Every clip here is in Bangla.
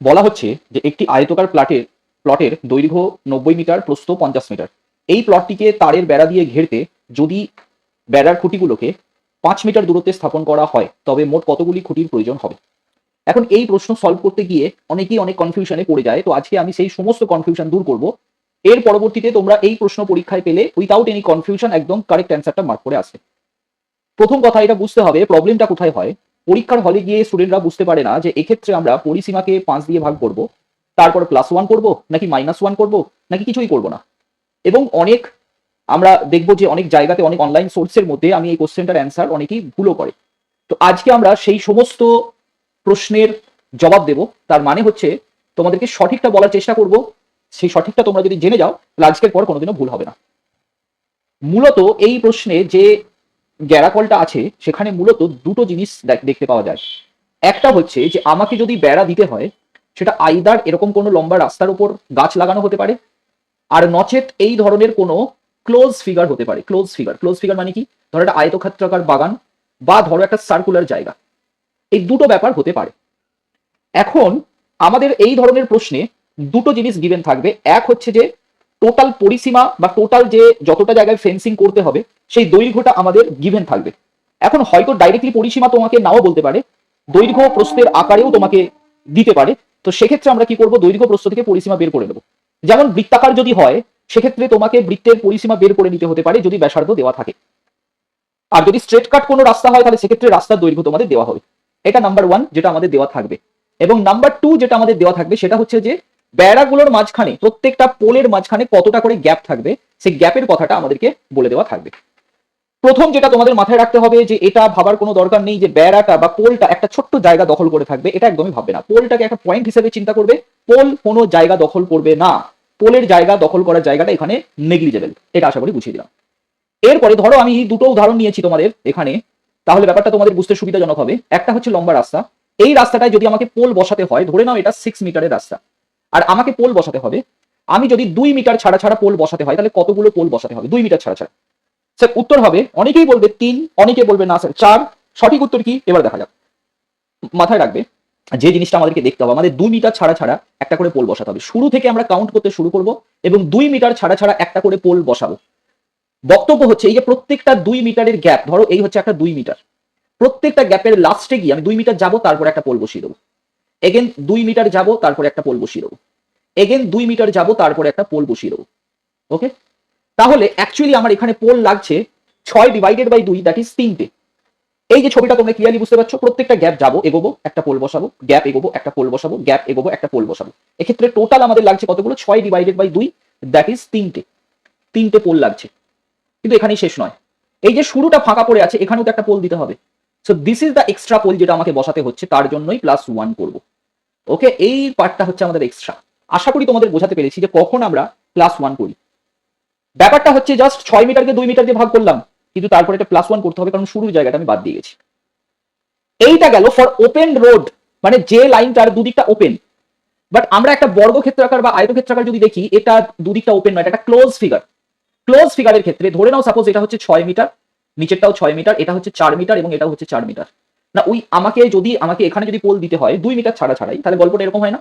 বলা হচ্ছে যে একটি আয়তকার প্লটের দৈর্ঘ্য 90 মিটার, প্রস্থ 50 মিটার। এই প্লটটিকে তারের বেড়া দিয়ে ঘেরতে যদি বেড়ার খুঁটিগুলোকে 5 মিটার দূরত্বে স্থাপন করা হয় তবে মোট কতগুলি খুঁটির প্রয়োজন হবে? এখন এই প্রশ্ন সলভ করতে গিয়ে অনেকেই অনেক কনফিউশনে পড়ে যায়। তো আজকে আমি সেই সমস্ত কনফিউশন দূর করব। এর পরবর্তীতে তোমরা এই প্রশ্ন পরীক্ষায় পেলে উইথাউট এনি কনফিউশন একদম কারেক্ট অ্যান্সারটা মার্ক করে আসবে। প্রথম কথা এটা বুঝতে হবে প্রবলেমটা কোথায় হয়। পরীক্ষার হলে গিয়ে স্টুডেন্টরা বুঝতে পারে না যে এক্ষেত্রে আমরা পরিসীমাকে 5 দিয়ে ভাগ করব, তারপর +1 করব নাকি -1 করব নাকি কিছুই করব না। এবং অনেক আমরা দেখব যে অনেক জায়গাতে অনেক অনলাইন সোর্সের মধ্যে আমি এই কোশ্চেনটার অ্যান্সার অনেকেই ভুলও করে। তো আজকে আমরা সেই সমস্ত প্রশ্নের জবাব দেব। তার মানে হচ্ছে তোমাদেরকে সঠিকটা বলার চেষ্টা করব। সেই সঠিকটা তোমরা যদি জেনে যাও তাহলে আজকের পর কোনোদিনও ভুল হবে না। মূলত এই প্রশ্নে যে গ্যারাকলটা আছে সেখানে মূলত দুটো জিনিস দেখতে পাওয়া যায়। একটা হচ্ছে যে আমাকে যদি বেড়া দিতে হয় সেটা আইদার এরকম কোনো লম্বা রাস্তার উপর গাছ লাগানো হতে পারে, আর নচেত এই ধরনের কোনো ক্লোজ ফিগার হতে পারে। ক্লোজ ফিগার মানে কি? ধরো একটা আয়তক্ষেত্রাকার বাগান বা ধরো একটা সার্কুলার জায়গা। এই দুটো ব্যাপার হতে পারে। এখন আমাদের এই ধরনের প্রশ্নে দুটো জিনিস গিভেন থাকবে। এক হচ্ছে যে টোটাল পরিসীমা বা টোটাল যে যতটা জায়গায় ফেন্সিং করতে হবে সেই দৈর্ঘ্যটা আমাদের গিভেন থাকবে। এখন হয়তো ডাইরেক্টলি পরিসীমা তোমাকে নাও বলতে পারে, দৈর্ঘ্য প্রস্থের আকারেও তোমাকে দিতে পারে। তো সেক্ষেত্রে আমরা কি করব, দৈর্ঘ্য প্রস্থ থেকে পরিসীমা বের করে নেব। যেমন বৃত্তাকার যদি হয় সেক্ষেত্রে তোমাকে বৃত্তের পরিসীমা বের করে নিতে হতে পারে যদি ব্যাসার্ধ দেওয়া থাকে। আর যদি স্ট্রেট কাট কোনো রাস্তা হয় তাহলে সেক্ষেত্রে রাস্তার দৈর্ঘ্য তোমাদের দেওয়া হবে। এটা নাম্বার 1 যেটা আমাদের দেওয়া থাকবে। এবং নাম্বার 2 যেটা আমাদের দেওয়া থাকবে সেটা হচ্ছে যে বেড়াগুলোর মাঝখানে প্রত্যেকটা পোলের মাঝখানে কতটা করে গ্যাপ থাকবে সেই গ্যাপের কথাটা আমাদেরকে বলে দেওয়া থাকবে। প্রথম যেটা তোমাদের মাথায় রাখতে হবে যে এটা ভাবার কোনো দরকার নেই যে বেড়াটা বা পোলটা একটা ছোট্ট জায়গা দখল করে থাকবে, এটা একদমই ভাববে না। পোলটাকে একটা পয়েন্ট হিসেবে চিন্তা করবে। পোল কোনো জায়গা দখল করবে না। পোলের জায়গা দখল করার জায়গাটা এখানে নেগলিজেবল। এটা আশা করি বুঝিয়ে দিলাম। এরপরে ধরো আমি দুটো উদাহরণ নিয়েছি তোমাদের এখানে, তাহলে ব্যাপারটা তোমাদের বুঝতে সুবিধাজনক হবে। একটা হচ্ছে লম্বা রাস্তা। এই রাস্তাটায় যদি আমাকে পোল বসাতে হয়, ধরে নাও এটা 6 মিটারের রাস্তা, আর আমাকে পোল বসাতে হবে। আমি যদি 2 মিটার ছাড়া ছাড়া পোল বসাতে হয় তাহলে কতগুলো পোল বসাতে হবে 2 মিটার ছাড়া ছাড়া? স্যার উত্তর হবে, অনেকেই বলবে 3, অনেকে বলবে না স্যার 4। সঠিক উত্তর কি এবার দেখা যাক। মাথায় রাখবে যে জিনিসটা আমাদেরকে দেখতে হবে, আমাদের 2 মিটার ছাড়া ছাড়া একটা করে পোল বসাতে হবে। শুরু থেকে আমরা কাউন্ট করতে শুরু করব এবং 2 মিটার ছাড়া ছাড়া একটা করে পোল বসাবো। বক্তব্য হচ্ছে এই যে প্রত্যেকটা 2 মিটারের গ্যাপ, ধরো এই হচ্ছে একটা 2 মিটার, প্রত্যেকটা গ্যাপের লাস্টে গিয়ে আমি 2 মিটার যাবো তারপর একটা পোল বসিয়ে দেবো। এগেন 2 মিটার যাবো তারপরে একটা পোল বসিয়ে দেবো। এগেন 2 মিটার যাবো তারপরে একটা পোল বসিয়ে দেবো। ওকে, তাহলে অ্যাকচুয়ালি আমার এখানে পোল লাগছে 6/2 দ্যাট ইজ 3টে। এই যে ছবিটা তোমরা ক্লিয়ারলি বুঝতে পারছো, প্রত্যেকটা গ্যাপ যাবো এগোবো একটা পোল বসাবো, গ্যাপ এগোবো একটা পোল বসাবো, গ্যাপ এগোবো একটা পোল বসাবো। এক্ষেত্রে টোটাল আমাদের লাগছে কতগুলো? 6/2 দ্যাট ইজ 3টে পোল লাগছে। কিন্তু এখানেই শেষ নয়, এই যে শুরুটা ফাঁকা পড়ে আছে এখানেও তো একটা পোল দিতে হবে। So this is the extra poll যেটা আমাকে বসাতে হচ্ছে, তার জন্যই +1 করব। ওকে, এই পার্টটা হচ্ছে আমাদের এক্সট্রা। আশা করি তোমাদের বোঝাতে পেরেছি যে কখন আমরা +1 করি। ব্যাপারটা হচ্ছে জাস্ট 6 মিটারকে 2 মিটার দিয়ে ভাগ করলাম, কিন্তু তারপরে এটা +1 করতে হবে কারণ শুরুর জায়গাটা আমি বাদ দিয়ে গেছি। এইটা গেল ফর ওপেন রোড, মানে যে লাইনটার দুদিকটা ওপেন। বাট আমরা একটা বর্গক্ষেত্রাকার বা আয়তক্ষেত্রাকার যদি দেখি, এটা দুদিকটা ওপেন নয়, এটা একটা ক্লোজ ফিগার। ক্লোজ ফিগারের ক্ষেত্রে ধরে নাও সাপোজ এটা হচ্ছে 6 মিটার, নিচেরটাও 6 মিটার, এটা হচ্ছে 4 মিটার এবং এটা হচ্ছে 4 মিটার। না ওই আমাকে এখানে যদি পোল দিতে হয় 2 মিটার ছাড়া ছাড়াই, তাহলে গল্পটা এরকম হয় না?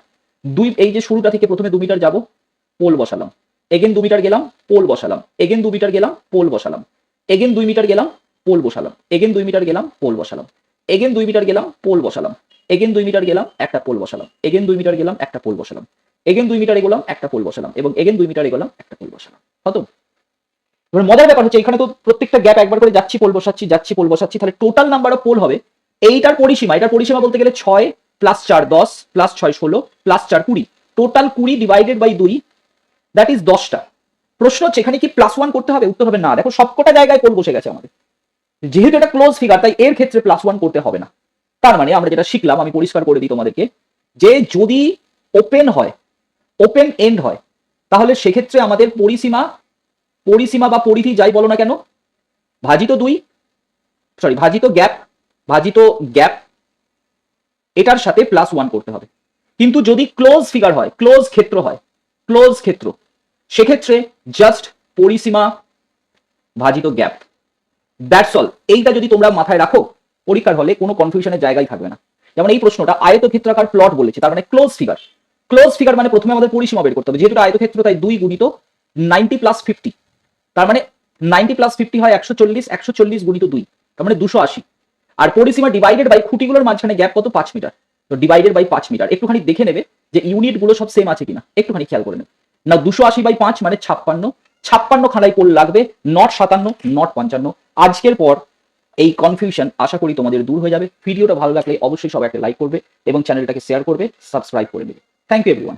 এই যে শুরুটা থেকে প্রথমে 2 মিটার যাব, পোল বসালাম, এগেন 2 মিটার গেলাম, পোল বসালাম, এগেন 2 মিটার গেলাম, পোল বসালাম, এগেন 2 মিটার গেলাম, পোল বসালাম, এগেন 2 মিটার গেলাম, পোল বসালাম, এগেন 2 মিটার গেলাম, পোল বসালাম, এগেন 2 মিটার গেলাম, একটা পোল বসালাম, এগেন 2 মিটার গেলাম, একটা পোল বসালাম, এগেন 2 মিটার এগোলাম, একটা পোল বসালাম এবং এগেন 2 মিটার এগোলাম, একটা পোল বসালাম। খতম। এবার মজার ব্যাপার হচ্ছে এখানে তো প্রত্যেকটা গ্যাপ একবার করে যাচ্ছি পোল বসাচ্ছি, যাচ্ছি পোল বসাচ্ছি, তাহলে টোটাল নাম্বার অফ পোল হবে এটার পরিসীমা বলতে গেলে 6 + 4 10 + 6 16 + 4 20, টোটাল 20/2 দ্যাট ইজ 10টা। প্রশ্ন হচ্ছে এখানে কি +1 করতে হবে? উত্তর হবে না। দেখো সবকটা জায়গায় পোল বসে গেছে আমাদের, যেহেতু এটা ক্লোজ ফিগার তাই এর ক্ষেত্রে +1 করতে হবে না। তার মানে আমরা যেটা শিখলাম, আমি পরিষ্কার করে দিই তোমাদেরকে, যে যদি ওপেন হয়, ওপেন এন্ড হয়, তাহলে সেক্ষেত্রে আমাদের পরিসীমা বা পরিধি যাই বলো না কেন, ভাজিত গ্যাপ এটার সাথে +1 করতে হবে। কিন্তু যদি ক্লোজ ফিগার হয়, ক্লোজ ক্ষেত্র, সেক্ষেত্রে জাস্ট পরিসীমা ভাজিত গ্যাপ, দ্যাটস অল। এইটা যদি তোমরা মাথায় রাখো, পরীক্ষার হলে কোনো কনফিউশনের জায়গায় থাকবে না। যেমন এই প্রশ্নটা আয়তক্ষেত্রাকার প্লট বলেছে, তার মানে ক্লোজ ফিগার। ক্লোজ ফিগার মানে প্রথমে আমাদের পরিসীমা বের করতে হবে, যেহেতু আয়তক্ষেত্র তাই 2 গুণিত 90 + 50, তার মানে 90 + 50 হয় 140, 140 গুণিত 2, তার মানে 280। আর পরিসীমা ডিভাইডেড বাই খুঁটিগুলোর মাঝখানে গ্যাপ কত, 5 মিটার, তো ডিভাইডেড বাই 5 মিটার। একটুখানি দেখে নেবে যে ইউনিট গুলো সব সেম আছে কিনা, একটুখানি খেয়াল করে নেবে। না 280/5 মানে 56, 56 খানায় কোল লাগবে, নট 57, নট 55। আজকের পর এই কনফিউশন আশা করি তোমাদের দূর হয়ে যাবে। ভিডিওটা ভালো লাগলে অবশ্যই সবাই একটা লাইক করবে এবং চ্যানেলটাকে শেয়ার করবে, সাবস্ক্রাইব করে দেবে। Thank you everyone.